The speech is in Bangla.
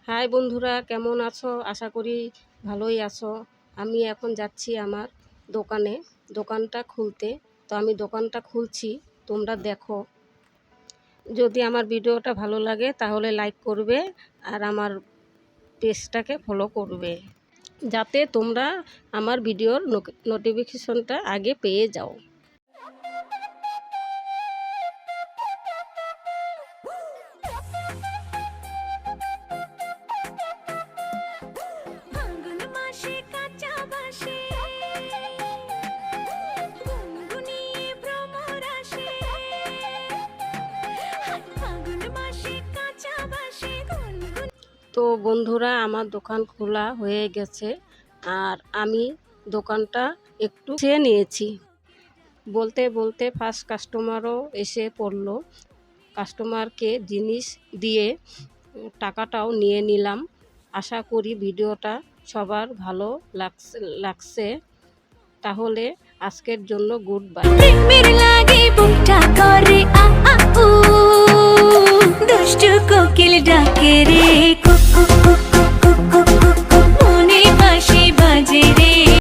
হাই বন্ধুরা, কেমন আছো? আশা করি ভালোই আছো। আমি এখন যাচ্ছি আমার দোকানটা খুলতে। তো আমি দোকানটা খুলছি, তোমরা দেখো। যদি আমার ভিডিওটা ভালো লাগে তাহলে লাইক করবে আর আমার পেজটাকে ফলো করবে, যাতে তোমরা আমার ভিডিওর নোটিফিকেশনটা আগে পেয়ে যাও। তো বন্ধুরা, আমার দোকান খোলা হয়ে গেছে আর আমি দোকানটা একটু চেয়ে নিয়েছি। বলতে বলতে ফার্স্ট কাস্টমারও এসে পড়লো। কাস্টমারকে জিনিস দিয়ে টাকাটাও নিয়ে নিলাম। আশা করি ভিডিওটা সবার ভালো লাগছে। তাহলে আজকের জন্য গুড বাই। দুষ্টু কোকিল ডাকে রে।